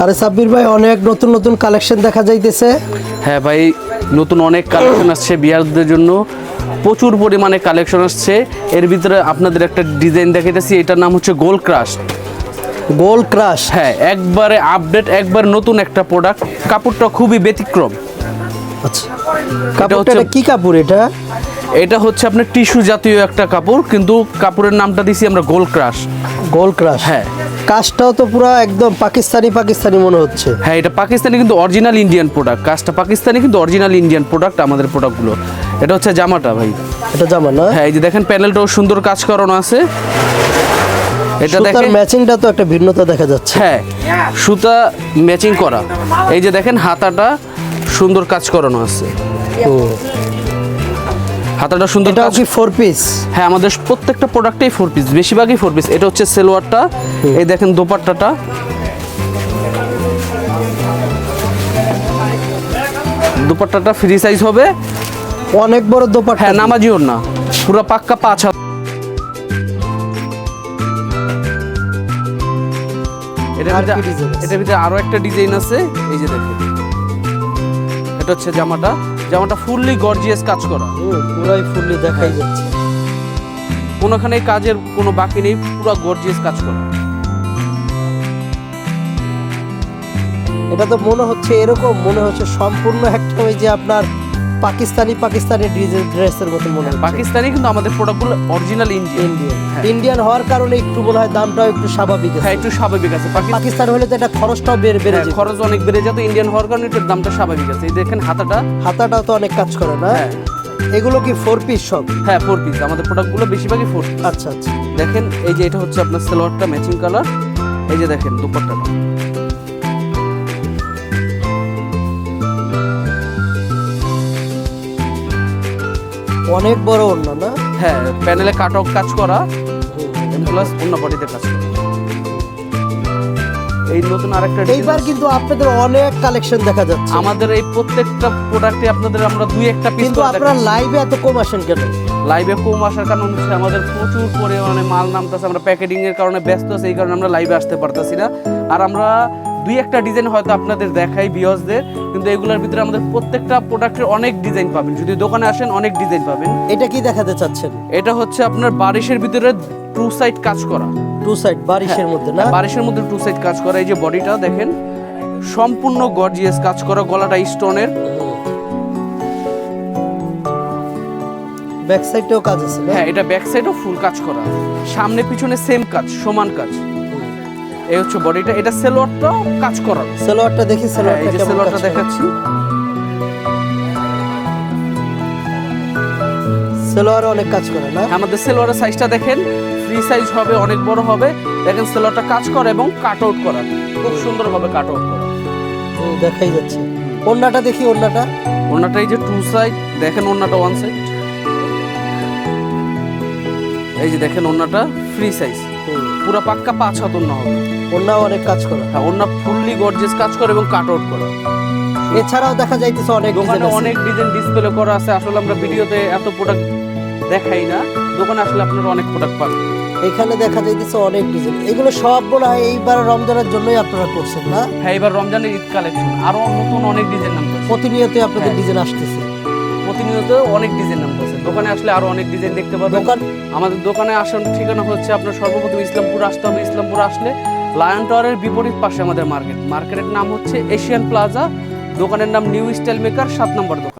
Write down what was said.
আরে সাব্বির ভাই, অনেক নতুন নতুন কালেকশন দেখা যাইতেছে। হ্যাঁ ভাই, নতুন অনেক কালেকশন আসছে বিয়ারদের জন্য, প্রচুর পরিমাণে কালেকশন আসছে। এর ভিতরে আপনাদের একটা ডিজাইন দেখাইতেছি, এটার নাম হচ্ছে গোল্ড ক্রাশ। গোল্ড ক্রাশ, হ্যাঁ, একবারে আপডেট, একবার নতুন একটা প্রোডাক্ট। কাপড়টা খুবই ব্যতিক্রম। আচ্ছা, কাপড়টা কি কাপড় এটা? এটা হচ্ছে আপনার টিস্যু জাতীয় একটা কাপড়, কিন্তু কাপড়ের নামটা দিছি আমরা গোল্ড ক্রাশ। গোল্ড ক্রাশ, হ্যাঁ। কাজটাও তো পুরো একদম পাকিস্তানি পাকিস্তানি মনে হচ্ছে। হ্যাঁ, এটা পাকিস্তানি কিন্তু অরিজিনাল ইন্ডিয়ান প্রোডাক্ট। কাজটা পাকিস্তানি কিন্তু অরিজিনাল ইন্ডিয়ান প্রোডাক্ট আমাদের প্রোডাক্টগুলো। এটা হচ্ছে জামাটা ভাই। এটা জামা না? হ্যাঁ, এই যে দেখেন প্যানেলটাও সুন্দর কাজ করানো আছে। এটা সুতার দেখেন ম্যাচিংটা তো একটা ভিন্নতা দেখা যাচ্ছে। হ্যাঁ, সুতা ম্যাচিং করা। এই যে দেখেন হাতাটা সুন্দর কাজ করানো আছে। ও, হাতাটা সুন্দর এটাও কাজ। কি 4 পিস? হ্যাঁ, আমাদের প্রত্যেকটা প্রোডাক্টেই 4 পিস, বেশিরভাগই 4 পিস। এটা হচ্ছে সালোয়ারটা। এই দেখেন দোপাট্টাটা। দোপাট্টাটা ফ্রি সাইজ হবে। অনেক বড় দোপাট্টা। হ্যাঁ, নামাজি ওড়না, পুরো পাক্কা 5 হাত। এটার ভিতরে আরো একটা ডিজাইন আছে। এই যে দেখেন, এটা হচ্ছে জামাটা। জামাটা ফুললি গর্জিয়াস কাজ করা। পুরাই ফুললি দেখাই যাচ্ছে। কোনোখানে কাজের কোনো বাকি নেই, পুরো গর্জিয়াস কাজ করা। এটা তো মনে হচ্ছে এরকম, মনে হচ্ছে সম্পূর্ণ একটা ওই যে আপনার পাকিস্তানি পাকিস্তানি ড্রেসের মতো মনে হচ্ছে। পাকিস্তানি কিন্তু আমাদের প্রোডাক্টগুলো অরিজিনাল ইন্ডিয়ান। ইন্ডিয়ান হওয়ার কারণে একটু মনে হয় দামটাও একটু স্বাভাবিক আছে। হ্যাঁ, একটু স্বাভাবিক আছে। পাকিস্তান হলে তো এটা খরচটাও বেড়ে যায়। খরচ অনেক বেড়ে যেত, ইন্ডিয়ান হওয়ার কারণে এটার দামটা স্বাভাবিক আছে। এই দেখেন হাতাটাও তো অনেক কাজ করে না? হ্যাঁ। এগুলো কি 4 পিস সব? হ্যাঁ, 4 পিস। আমাদের প্রোডাক্টগুলো বেশিরভাগই 4 পিস। আচ্ছা আচ্ছা। দেখেন এই যে এটা হচ্ছে আপনার সালোয়ারটা ম্যাচিং কালার। এই যে দেখেন দুপাট্টাটা। অনেক বড় ওড়না না? হ্যাঁ, প্যানেলে কাটক কাজ করা, প্লাস অন্য বডিতে কাজ করা। এই নতুন আরেকটা এইবার কিন্তু আপনাদের অনেক কালেকশন দেখা যাচ্ছে। আমাদের এই প্রত্যেকটা প্রোডাক্টে আপনাদের আমরা 2-1টা পিস। কিন্তু আপনারা লাইভে এত কম আসেন কেন? লাইভে কম আসার কারণ হচ্ছে আমাদের প্রচুর পরিমাণে মাল নামতেছে, আমরা প্যাকেটিং এর কারণে ব্যস্ত আছি, এই কারণে আমরা লাইভে আসতে পারতেছি না। আর আমরা 2-1টা ডিজাইন হয়তো আপনাদের দেখাই ভিউয়ার্সদের, কিন্তু এগুলোর ভিতরে আমাদের প্রত্যেকটা প্রোডাক্টের অনেক ডিজাইন পাবেন। যদি দোকানে আসেন অনেক ডিজাইন পাবেন। এটা কি দেখাতে চাচ্ছেন? এটা হচ্ছে আপনার বারিশের ভিতরে 2 সাইড কাজ করা। 2 সাইড বারিশের মধ্যে না? বারিশের মধ্যে 2 সাইড কাজ করা। এই যে বডিটা দেখেন সম্পূর্ণ গর্জিয়াস কাজ করা, গলাটা স্টোনের। ব্যাক সাইডেও কাজ আছে না? হ্যাঁ, এটা ব্যাক সাইডও ফুল কাজ করা, সামনে পিছনে সেম কাজ, সমান কাজ। এই হচ্ছে বডিটা। এটা সালোয়ারটাও কাজ করা। সালোয়ারটা দেখি, সালোয়ারটা এই যে কেমন সালোয়ারটা কাজ করে? দেখাচ্ছি। সালোয়ারে অনেক কাজ করে না? আমাদের সালোয়ারের সাইজটা দেখেন, ফ্রি সাইজ হবে, অনেক বড় হবে। দেখেন সালোয়ারটা কাজ করা এবং কাট আউট করা, খুব সুন্দরভাবে কাট আউট করা। দেখাই যাচ্ছে। ওড়নাটা দেখি, ওড়নাটা। ওড়নাটা এই যে 2 সাইড দেখেন, ওড়নাটা 1 সাইড। এই যে দেখেন ওড়নাটা ফ্রি সাইজ, পুরো পাক্কা 5 হাত ওড়না হবে। ওড়নাও অনেক কাজ করে। হ্যাঁ, ওড়না ফুললি গর্জিয়াস কাজ করে এবং কাট আউট করা। এছাড়াও দেখা যাইতেছে অনেক দোকানে ডিজাইন আছে। অনেক ডিজাইন ডিসপ্লে করা আছে। আসলে আমরা ভিডিওতে এত প্রোডাক্ট দেখাই না, দোকানে আসলে আপনারা অনেক প্রোডাক্ট পাবেন। এখানে দেখা যাইতেছে অনেক ডিজাইন। এগুলো সবগুলো এইবার রমজানের জন্যই আপনারা করছেন না? হ্যাঁ, এবার রমজানের ঈদ কালেকশন, আরো নতুন অনেক ডিজাইন নামতেছে। প্রতিনিয়তই আপনাদের হ্যাঁ। ডিজাইন আসতেছে। প্রতিনিয়ত অনেক ডিজাইন নামতেছে। দোকানে আসলে আরো অনেক ডিজাইন দেখতে পাবেন। আমাদের দোকানে আসার ঠিকানা হচ্ছে আপনার সর্বপ্রথম ইসলামপুর আসতে হবে। ইসলামপুর আসলে লায়ন টাওয়ারের বিপরীত পাশে আমাদের মার্কেটের নাম হচ্ছে এশিয়ান প্লাজা। দোকানের নাম নিউ স্টাইল মেকার, 7 নম্বর দোকান।